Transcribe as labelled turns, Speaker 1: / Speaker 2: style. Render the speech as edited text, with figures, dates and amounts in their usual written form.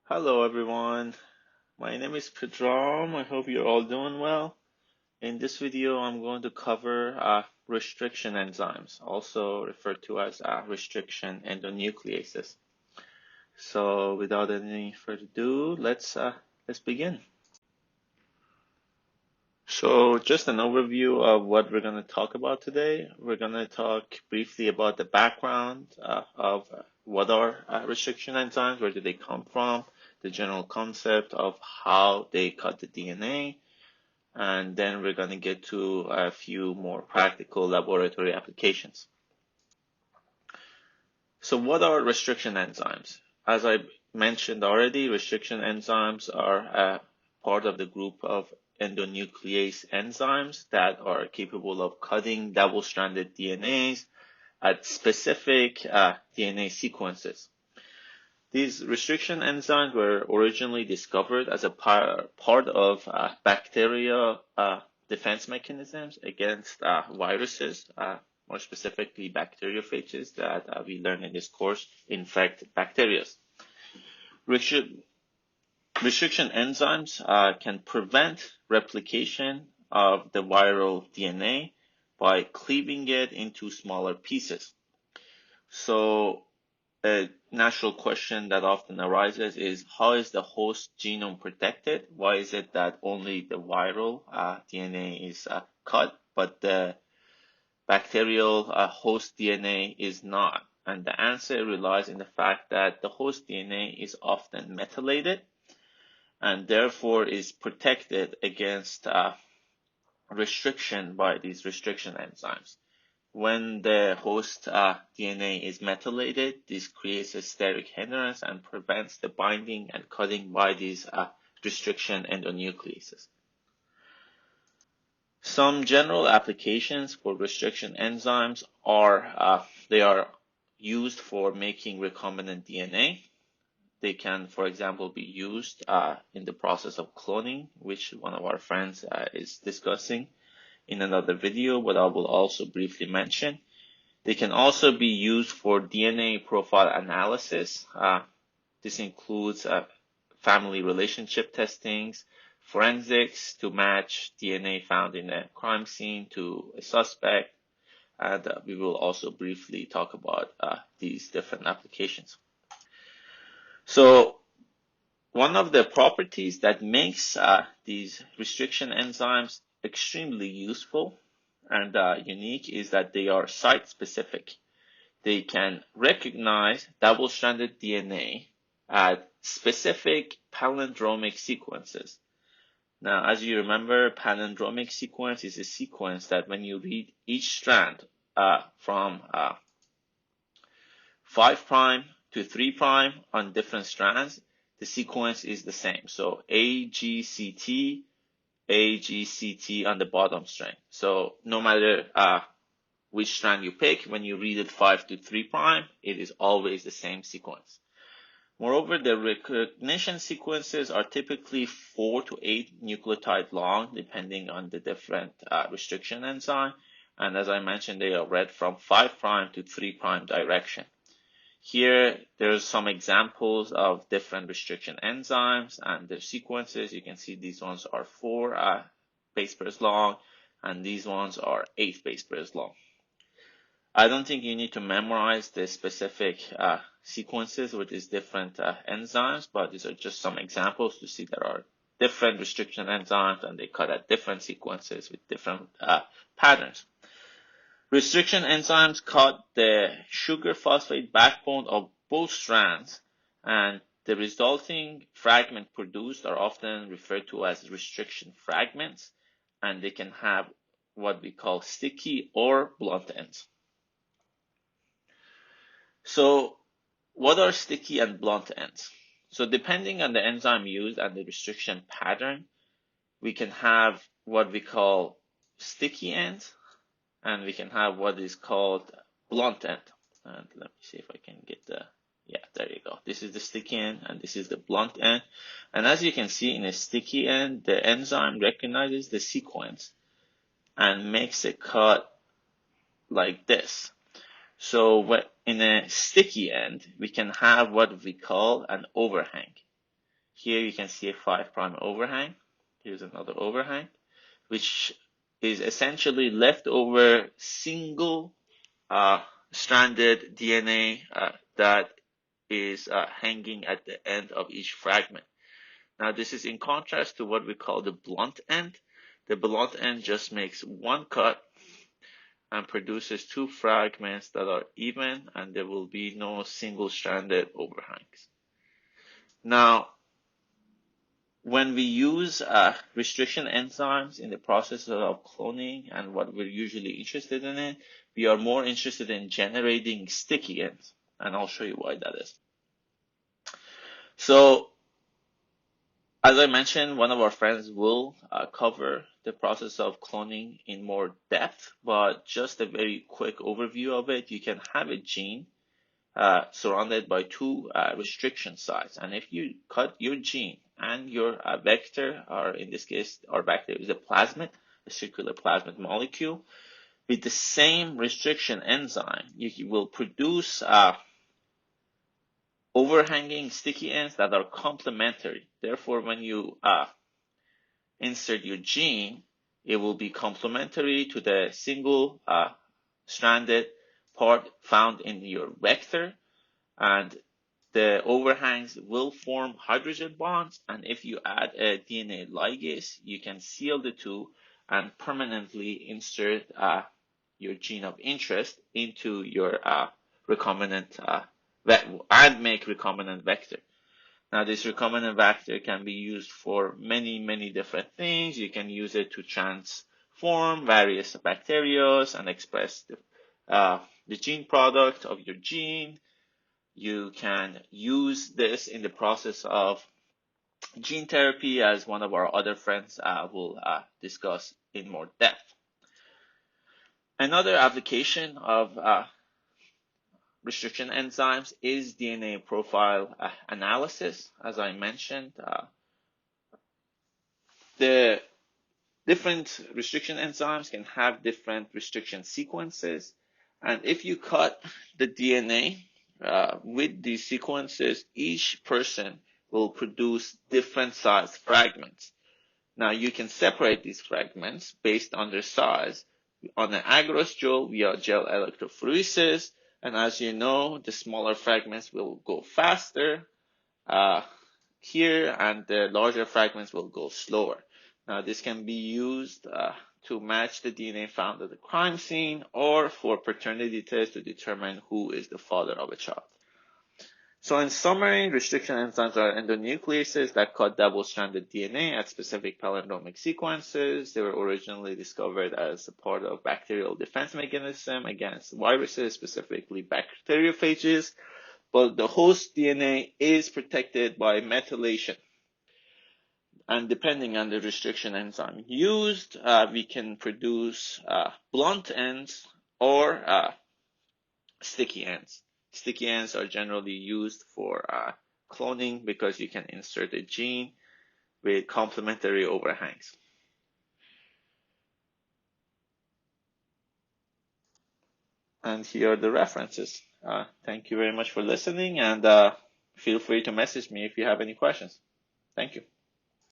Speaker 1: Hello everyone, my name is Pedram. I hope you're all doing well. In this video, I'm going to cover restriction enzymes, also referred to as restriction endonucleases. So without any further ado, let's begin. So just an overview of what we're going to talk about today. We're going to talk briefly about the background of what are restriction enzymes, where do they come from, the general concept of how they cut the DNA, and then we're going to get to a few more practical laboratory applications. So what are restriction enzymes? As I mentioned already, restriction enzymes are a part of the group of endonuclease enzymes that are capable of cutting double-stranded DNAs at specific DNA sequences. These restriction enzymes were originally discovered as a part of bacterial defense mechanisms against viruses, more specifically bacteriophages that we learned in this course infect bacteria. Restriction enzymes can prevent replication of the viral DNA by cleaving it into smaller pieces. So a natural question that often arises is how is the host genome protected? Why is it that only the viral DNA is cut, but the bacterial host DNA is not? And the answer relies in the fact that the host DNA is often methylated and therefore is protected against restriction by these restriction enzymes. When the host DNA is methylated, this creates a steric hindrance and prevents the binding and cutting by these restriction endonucleases. Some general applications for restriction enzymes are they are used for making recombinant DNA. They can, for example, be used in the process of cloning, which one of our friends is discussing in another video, but I will also briefly mention. They can also be used for DNA profile analysis. This includes family relationship testings, forensics to match DNA found in a crime scene to a suspect, and we will also briefly talk about these different applications. So one of the properties that makes these restriction enzymes extremely useful and unique is that they are site-specific. They can recognize double-stranded DNA at specific palindromic sequences. Now, as you remember, palindromic sequence is a sequence that when you read each strand from 5' to 3' on different strands, the sequence is the same. So AGCT, AGCT on the bottom strand. So no matter which strand you pick, when you read it 5 to 3', it is always the same sequence. Moreover, the recognition sequences are typically 4 to 8 nucleotide long, depending on the different restriction enzyme. And as I mentioned, they are read from 5' to 3' direction. Here, there's some examples of different restriction enzymes and their sequences. You can see these ones are 4 base pairs long, and these ones are 8 base pairs long. I don't think you need to memorize the specific sequences with these different enzymes, but these are just some examples to see there are different restriction enzymes and they cut at different sequences with different patterns. Restriction enzymes cut the sugar phosphate backbone of both strands, and the resulting fragment produced are often referred to as restriction fragments, and they can have what we call sticky or blunt ends. So what are sticky and blunt ends? So depending on the enzyme used and the restriction pattern, we can have what we call sticky ends, and we can have what is called blunt end. And let me see if I can get there you go. This is the sticky end and this is the blunt end. And as you can see in a sticky end, the enzyme recognizes the sequence and makes a cut like this. So in a sticky end, we can have what we call an overhang. Here you can see a 5' overhang. Here's another overhang, which is essentially leftover single stranded DNA that is hanging at the end of each fragment. Now, this is in contrast to what we call the blunt end. The blunt end just makes one cut and produces two fragments that are even, and there will be no single-stranded overhangs. Now, when we use restriction enzymes in the process of cloning and what we're usually interested in it, we are more interested in generating sticky ends, and I'll show you why that is. So, as I mentioned, one of our friends will cover the process of cloning in more depth, but just a very quick overview of it. You can have a gene surrounded by two restriction sites. And if you cut your gene and your vector, or in this case, our vector is a plasmid, a circular plasmid molecule, with the same restriction enzyme, you will produce overhanging sticky ends that are complementary. Therefore, when you insert your gene, it will be complementary to the single stranded part found in your vector, and the overhangs will form hydrogen bonds, and if you add a DNA ligase, you can seal the two and permanently insert your gene of interest into your recombinant and make recombinant vector. Now, this recombinant vector can be used for many different things. You can use it to transform various bacteria and express the gene product of your gene. You can use this in the process of gene therapy, as one of our other friends will discuss in more depth. Another application of restriction enzymes is DNA profile analysis. As I mentioned, the different restriction enzymes can have different restriction sequences. And if you cut the DNA with these sequences, each person will produce different size fragments. Now, you can separate these fragments based on their size on an agarose gel via gel electrophoresis. And as you know, the smaller fragments will go faster here, and the larger fragments will go slower. Now, this can be used to match the DNA found at the crime scene, or for paternity tests to determine who is the father of a child. So in summary, restriction enzymes are endonucleases that cut double-stranded DNA at specific palindromic sequences. They were originally discovered as a part of bacterial defense mechanism against viruses, specifically bacteriophages, but the host DNA is protected by methylation. And depending on the restriction enzyme used, we can produce blunt ends or sticky ends. Sticky ends are generally used for cloning because you can insert a gene with complementary overhangs. And here are the references. Thank you very much for listening, and feel free to message me if you have any questions. Thank you.